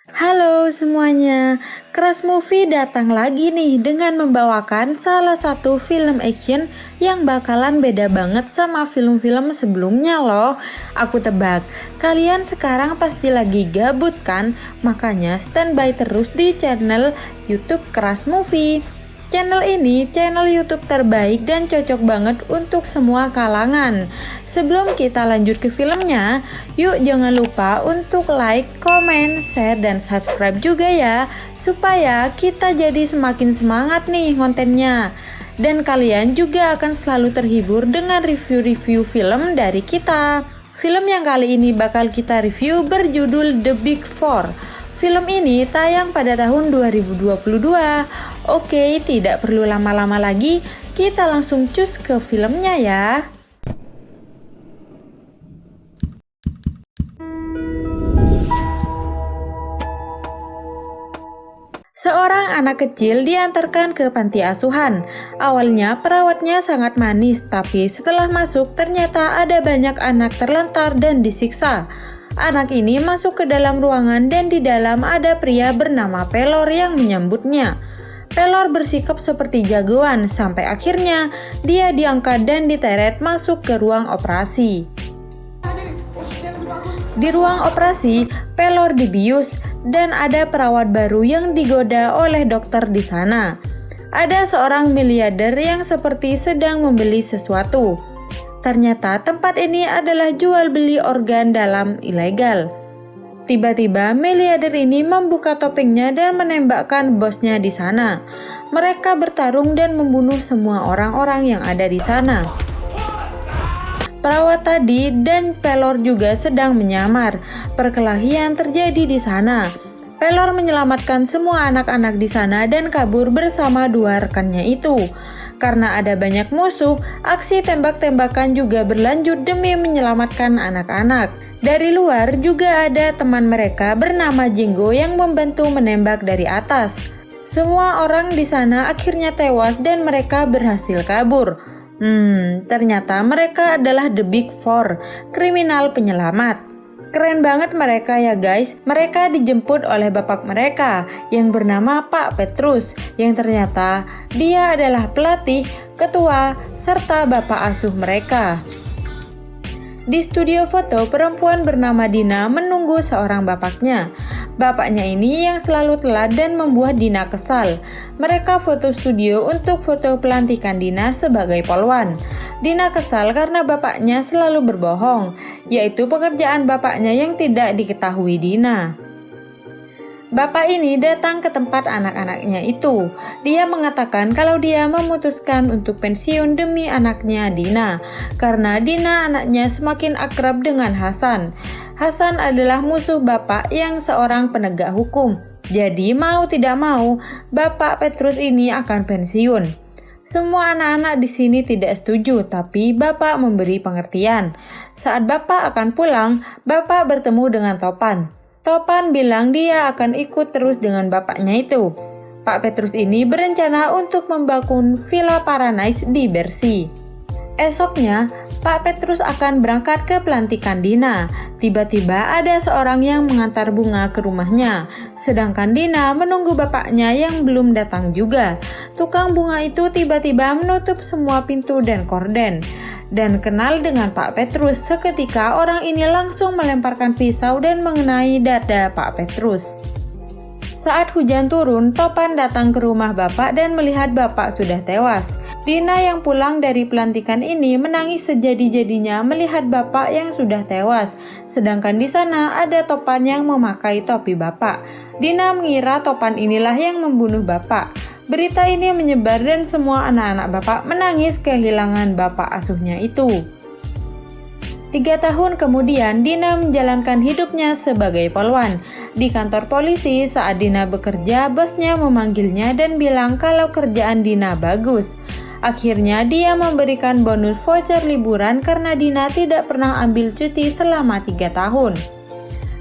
Halo semuanya, Crush Movie datang lagi nih dengan membawakan salah satu film action yang bakalan beda banget sama film-film sebelumnya loh. Aku tebak, kalian sekarang pasti lagi gabut kan? Makanya standby terus di channel YouTube Crush Movie. Channel ini channel YouTube terbaik dan cocok banget untuk semua kalangan. Sebelum kita lanjut ke filmnya, yuk jangan lupa untuk like, comment, share, dan subscribe juga ya, supaya kita jadi semakin semangat nih kontennya. Dan kalian juga akan selalu terhibur dengan review-review film dari kita. Film yang kali ini bakal kita review berjudul The Big Four. Film ini tayang pada tahun 2022. Oke, tidak perlu lama-lama lagi, kita langsung cus ke filmnya ya. Seorang anak kecil diantarkan ke panti asuhan. Awalnya perawatnya sangat manis, tapi setelah masuk ternyata ada banyak anak terlantar dan disiksa. Anak ini masuk ke dalam ruangan dan di dalam ada pria bernama Pelor yang menyambutnya. Pelor bersikap seperti jagoan sampai akhirnya dia diangkat dan diteret masuk ke ruang operasi. Di ruang operasi, Pelor dibius dan ada perawat baru yang digoda oleh dokter di sana. Ada seorang miliarder yang seperti sedang membeli sesuatu. Ternyata tempat ini adalah jual beli organ dalam ilegal. Tiba-tiba miliarder ini membuka topengnya dan menembakkan bosnya di sana. Mereka bertarung dan membunuh semua orang-orang yang ada di sana. Perawat tadi dan Pelor juga sedang menyamar. Perkelahian terjadi di sana. Pelor menyelamatkan semua anak-anak di sana dan kabur bersama dua rekannya itu. Karena ada banyak musuh, aksi tembak-tembakan juga berlanjut demi menyelamatkan anak-anak. Dari luar juga ada teman mereka bernama Jingo yang membantu menembak dari atas. Semua orang di sana akhirnya tewas dan mereka berhasil kabur. Ternyata mereka adalah The Big Four, kriminal penyelamat. Keren banget mereka ya guys. Mereka dijemput oleh bapak mereka yang bernama Pak Petrus, yang ternyata dia adalah pelatih, ketua, serta bapak asuh mereka. Di studio foto, perempuan bernama Dina menunggu seorang bapaknya. Bapaknya ini yang selalu telat dan membuat Dina kesal. Mereka foto studio untuk foto pelantikan Dina sebagai polwan. Dina kesal karena bapaknya selalu berbohong, yaitu pekerjaan bapaknya yang tidak diketahui Dina. Bapak ini datang ke tempat anak-anaknya itu. Dia mengatakan kalau dia memutuskan untuk pensiun demi anaknya Dina, karena Dina anaknya semakin akrab dengan Hasan. Hasan adalah musuh bapak yang seorang penegak hukum. Jadi mau tidak mau, Bapak Petrus ini akan pensiun. Semua anak-anak di sini tidak setuju, tapi Bapak memberi pengertian. Saat Bapak akan pulang, Bapak bertemu dengan Topan. Topan bilang dia akan ikut terus dengan bapaknya itu. Pak Petrus ini berencana untuk membangun Villa Paradise di Bercy. Esoknya, Pak Petrus akan berangkat ke pelantikan Dina. Tiba-tiba ada seorang yang mengantar bunga ke rumahnya, sedangkan Dina menunggu bapaknya yang belum datang juga. Tukang bunga itu tiba-tiba menutup semua pintu dan korden. Dan kenal dengan Pak Petrus, seketika orang ini langsung melemparkan pisau dan mengenai dada Pak Petrus. Saat hujan turun, Topan datang ke rumah bapak dan melihat bapak sudah tewas. Dina yang pulang dari pelantikan ini menangis sejadi-jadinya melihat bapak yang sudah tewas. Sedangkan di sana ada Topan yang memakai topi bapak. Dina mengira Topan inilah yang membunuh bapak. Berita ini menyebar dan semua anak-anak bapak menangis kehilangan bapak asuhnya itu. 3 tahun kemudian, Dina menjalankan hidupnya sebagai polwan. Di kantor polisi, saat Dina bekerja, bosnya memanggilnya dan bilang kalau kerjaan Dina bagus. Akhirnya, dia memberikan bonus voucher liburan karena Dina tidak pernah ambil cuti selama 3 tahun.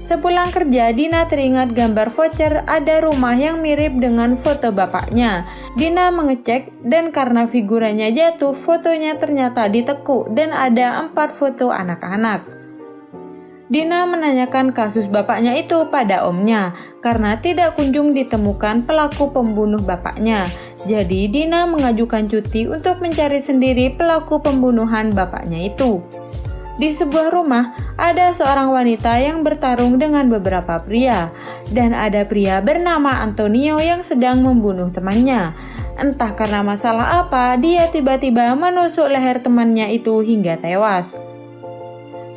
Sepulang kerja, Dina teringat gambar voucher ada rumah yang mirip dengan foto bapaknya. Dina mengecek dan karena figurannya jatuh, fotonya ternyata ditekuk dan ada 4 foto anak-anak. Dina menanyakan kasus bapaknya itu pada omnya karena tidak kunjung ditemukan pelaku pembunuh bapaknya. Jadi Dina mengajukan cuti untuk mencari sendiri pelaku pembunuhan bapaknya itu. Di sebuah rumah, ada seorang wanita yang bertarung dengan beberapa pria, dan ada pria bernama Antonio yang sedang membunuh temannya. Entah karena masalah apa, dia tiba-tiba menusuk leher temannya itu hingga tewas.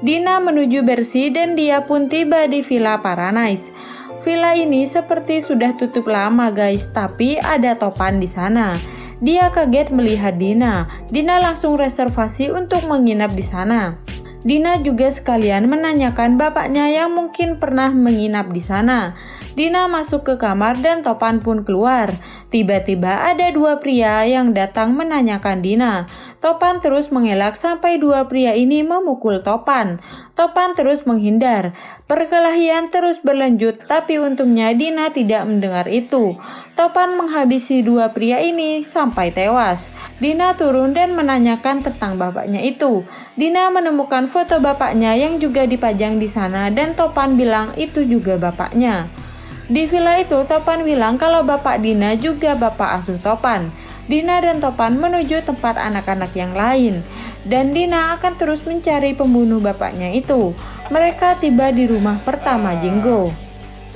Dina menuju Bercy dan dia pun tiba di Villa Paradise. Villa ini seperti sudah tutup lama guys, tapi ada Topan di sana. Dia kaget melihat Dina. Dina langsung reservasi untuk menginap di sana. Dina juga sekalian menanyakan bapaknya yang mungkin pernah menginap di sana. Dina masuk ke kamar dan Topan pun keluar. Tiba-tiba ada dua pria yang datang menanyakan Dina. Topan terus mengelak sampai dua pria ini memukul Topan. Topan terus menghindar. Perkelahian terus berlanjut, tapi untungnya Dina tidak mendengar itu. Topan menghabisi dua pria ini sampai tewas. Dina turun dan menanyakan tentang bapaknya itu. Dina menemukan foto bapaknya yang juga dipajang di sana dan Topan bilang itu juga bapaknya. Di villa itu Topan bilang kalau bapak Dina juga bapak asuh Topan. Dina dan Topan menuju tempat anak-anak yang lain. Dan Dina akan terus mencari pembunuh bapaknya itu. Mereka tiba di rumah pertama Jinggo.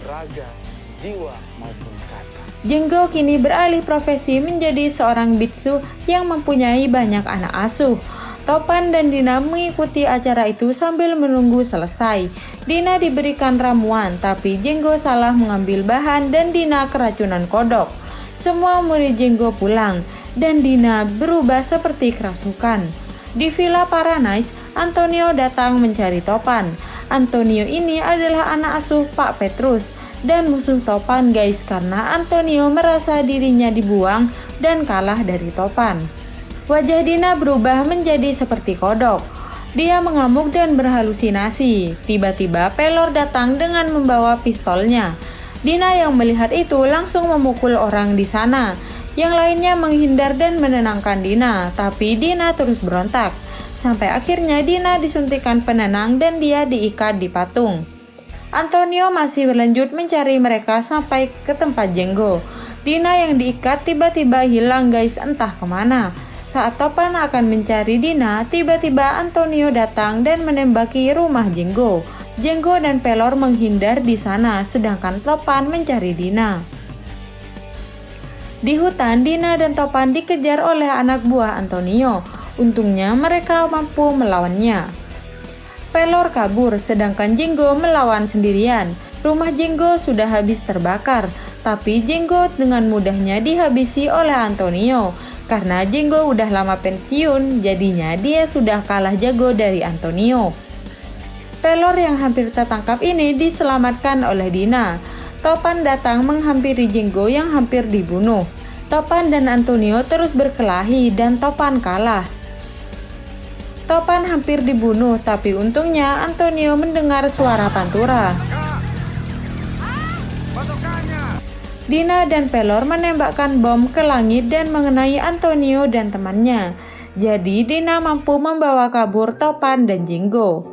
Raga, jiwa maupun kata. Jinggo kini beralih profesi menjadi seorang biksu yang mempunyai banyak anak asuh. Topan dan Dina mengikuti acara itu sambil menunggu selesai. Dina diberikan ramuan, tapi Jinggo salah mengambil bahan dan Dina keracunan kodok. Semua murid Jinggo pulang, dan Dina berubah seperti kerasukan. Di Villa Paradise, Antonio datang mencari Topan. Antonio ini adalah anak asuh Pak Petrus dan musuh Topan guys, karena Antonio merasa dirinya dibuang dan kalah dari Topan. Wajah Dina berubah menjadi seperti kodok. Dia mengamuk dan berhalusinasi. Tiba-tiba Pelor datang dengan membawa pistolnya. Dina yang melihat itu langsung memukul orang di sana. Yang lainnya menghindar dan menenangkan Dina, tapi Dina terus berontak. Sampai akhirnya Dina disuntikan penenang dan dia diikat di patung. Antonio masih berlanjut mencari mereka sampai ke tempat Jinggo. Dina yang diikat tiba-tiba hilang guys, entah kemana. Saat Topan akan mencari Dina, tiba-tiba Antonio datang dan menembaki rumah Jinggo. Jinggo dan Pelor menghindar di sana, sedangkan Topan mencari Dina. Di hutan, Dina dan Topan dikejar oleh anak buah Antonio. Untungnya mereka mampu melawannya. Pelor kabur, sedangkan Jinggo melawan sendirian. Rumah Jinggo sudah habis terbakar, tapi Jinggo dengan mudahnya dihabisi oleh Antonio. Karena Jinggo udah lama pensiun, jadinya dia sudah kalah jago dari Antonio. Pelor yang hampir tertangkap ini diselamatkan oleh Dina. Topan datang menghampiri Jinggo yang hampir dibunuh. Topan dan Antonio terus berkelahi dan Topan kalah. Topan hampir dibunuh, tapi untungnya Antonio mendengar suara pantura. Dina dan Pelor menembakkan bom ke langit dan mengenai Antonio dan temannya. Jadi Dina mampu membawa kabur Topan dan Jinggo.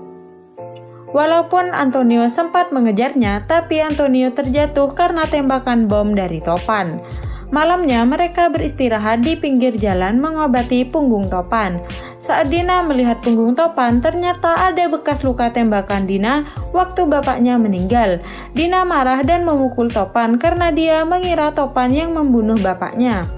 Walaupun Antonio sempat mengejarnya, tapi Antonio terjatuh karena tembakan bom dari Topan. Malamnya mereka beristirahat di pinggir jalan mengobati punggung Topan. Saat Dina melihat punggung Topan, ternyata ada bekas luka tembakan Dina waktu bapaknya meninggal. Dina marah dan memukul Topan karena dia mengira Topan yang membunuh bapaknya.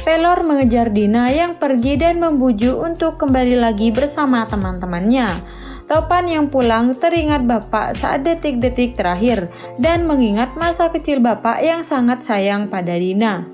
Pelor mengejar Dina yang pergi dan membujuk untuk kembali lagi bersama teman-temannya. Topan yang pulang teringat bapak saat detik-detik terakhir dan mengingat masa kecil bapak yang sangat sayang pada Dina.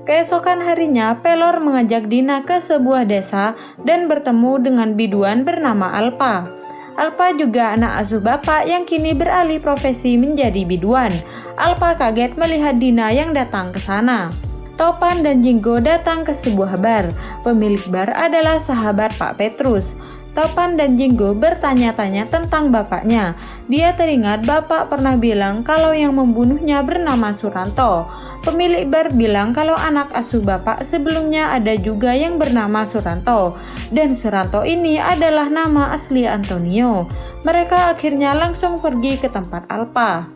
Keesokan harinya, Pelor mengajak Dina ke sebuah desa dan bertemu dengan biduan bernama Alpa. Alpa juga anak asuh bapak yang kini beralih profesi menjadi biduan. Alpa kaget melihat Dina yang datang ke sana. Topan dan Jinggo datang ke sebuah bar. Pemilik bar adalah sahabat Pak Petrus. Topan dan Jenggo bertanya-tanya tentang bapaknya. Dia teringat bapak pernah bilang kalau yang membunuhnya bernama Suranto. Pemilik bar bilang kalau anak asuh bapak sebelumnya ada juga yang bernama Suranto. Dan Suranto ini adalah nama asli Antonio. Mereka akhirnya langsung pergi ke tempat Alpa.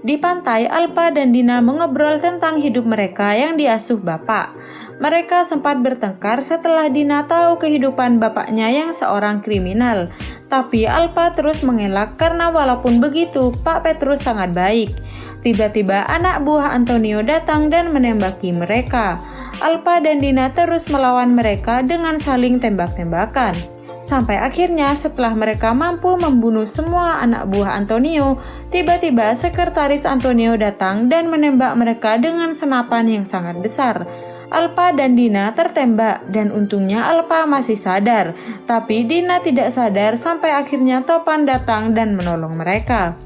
Di pantai, Alpa dan Dina mengobrol tentang hidup mereka yang diasuh bapak. Mereka sempat bertengkar setelah Dina tahu kehidupan bapaknya yang seorang kriminal. Tapi Alpa terus mengelak karena walaupun begitu, Pak Petrus sangat baik. Tiba-tiba anak buah Antonio datang dan menembaki mereka. Alpa dan Dina terus melawan mereka dengan saling tembak-tembakan. Sampai akhirnya setelah mereka mampu membunuh semua anak buah Antonio, tiba-tiba sekretaris Antonio datang dan menembak mereka dengan senapan yang sangat besar. Alpa dan Dina tertembak dan untungnya Alpa masih sadar, tapi Dina tidak sadar sampai akhirnya Topan datang dan menolong mereka.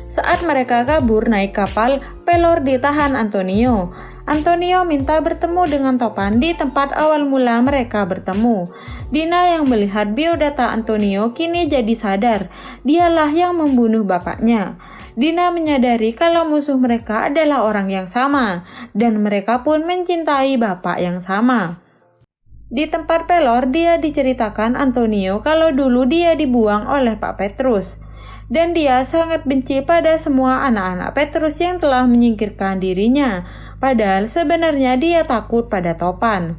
Saat mereka kabur naik kapal, Pelor ditahan Antonio. Antonio minta bertemu dengan Topan di tempat awal mula mereka bertemu. Dina yang melihat biodata Antonio kini jadi sadar, dialah yang membunuh bapaknya. Dina menyadari kalau musuh mereka adalah orang yang sama, dan mereka pun mencintai bapak yang sama. Di tempat Pelor, dia diceritakan Antonio kalau dulu dia dibuang oleh Pak Petrus. Dan dia sangat benci pada semua anak-anak Petrus yang telah menyingkirkan dirinya, padahal sebenarnya dia takut pada Topan.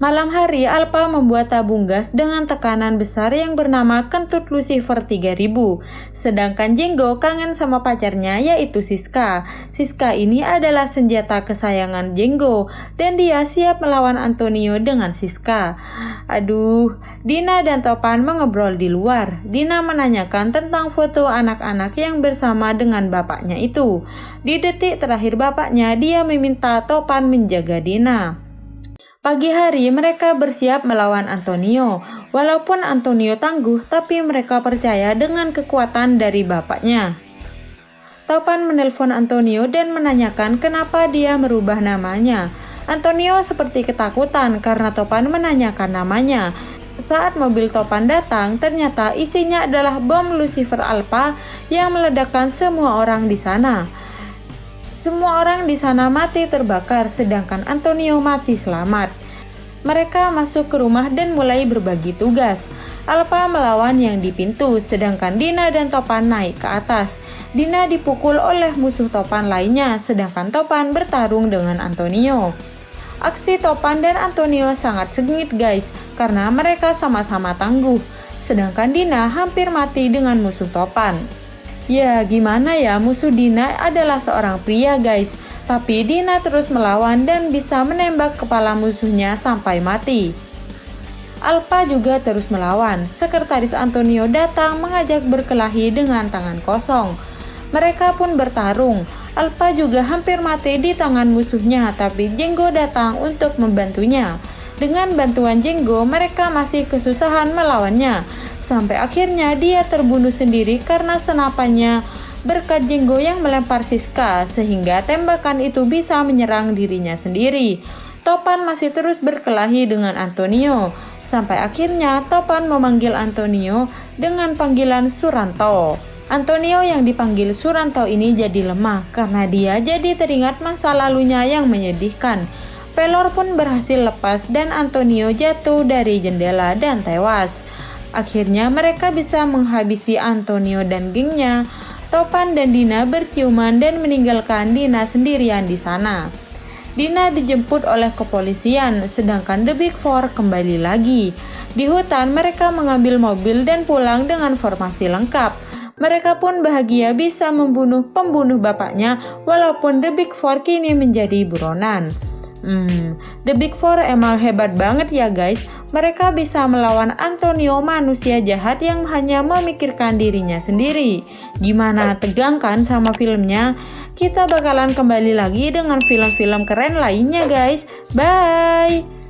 Malam hari, Alpa membuat tabung gas dengan tekanan besar yang bernama kentut Lucifer 3000. Sedangkan Jenggo kangen sama pacarnya yaitu Siska. Siska ini adalah senjata kesayangan Jenggo dan dia siap melawan Antonio dengan Siska. Aduh, Dina dan Topan mengobrol di luar. Dina menanyakan tentang foto anak-anak yang bersama dengan bapaknya itu. Di detik terakhir bapaknya, dia meminta Topan menjaga Dina. Pagi hari mereka bersiap melawan Antonio. Walaupun Antonio tangguh, tapi mereka percaya dengan kekuatan dari bapaknya. Topan menelpon Antonio dan menanyakan kenapa dia merubah namanya. Antonio seperti ketakutan karena Topan menanyakan namanya. Saat mobil Topan datang, ternyata isinya adalah bom Lucifer Alpha yang meledakkan semua orang di sana. Semua orang di sana mati terbakar, sedangkan Antonio masih selamat. Mereka masuk ke rumah dan mulai berbagi tugas. Alpha melawan yang di pintu, sedangkan Dina dan Topan naik ke atas. Dina dipukul oleh musuh Topan lainnya, sedangkan Topan bertarung dengan Antonio. Aksi Topan dan Antonio sangat sengit guys, karena mereka sama-sama tangguh. Sedangkan Dina hampir mati dengan musuh Topan. Ya gimana ya, musuh Dina adalah seorang pria guys, tapi Dina terus melawan dan bisa menembak kepala musuhnya sampai mati. Alpha juga terus melawan. Sekretaris Antonio datang mengajak berkelahi dengan tangan kosong. Mereka pun bertarung. Alpha juga hampir mati di tangan musuhnya, tapi Jenggo datang untuk membantunya. Dengan bantuan Jenggo, mereka masih kesusahan melawannya. Sampai akhirnya dia terbunuh sendiri karena senapannya berkat Jenggo yang melempar Siska, sehingga tembakan itu bisa menyerang dirinya sendiri. Topan masih terus berkelahi dengan Antonio, sampai akhirnya Topan memanggil Antonio dengan panggilan Suranto. Antonio yang dipanggil Suranto ini jadi lemah karena dia jadi teringat masa lalunya yang menyedihkan. Pelor pun berhasil lepas dan Antonio jatuh dari jendela dan tewas. Akhirnya mereka bisa menghabisi Antonio dan gengnya. Topan dan Dina berciuman dan meninggalkan Dina sendirian di sana. Dina dijemput oleh kepolisian, sedangkan The Big Four kembali lagi. Di hutan mereka mengambil mobil dan pulang dengan formasi lengkap. Mereka pun bahagia bisa membunuh pembunuh bapaknya walaupun The Big Four kini menjadi buronan. The Big Four emang hebat banget ya guys. Mereka bisa melawan Antonio, manusia jahat yang hanya memikirkan dirinya sendiri. Gimana, tegang kan sama filmnya? Kita bakalan kembali lagi dengan film-film keren lainnya guys. Bye!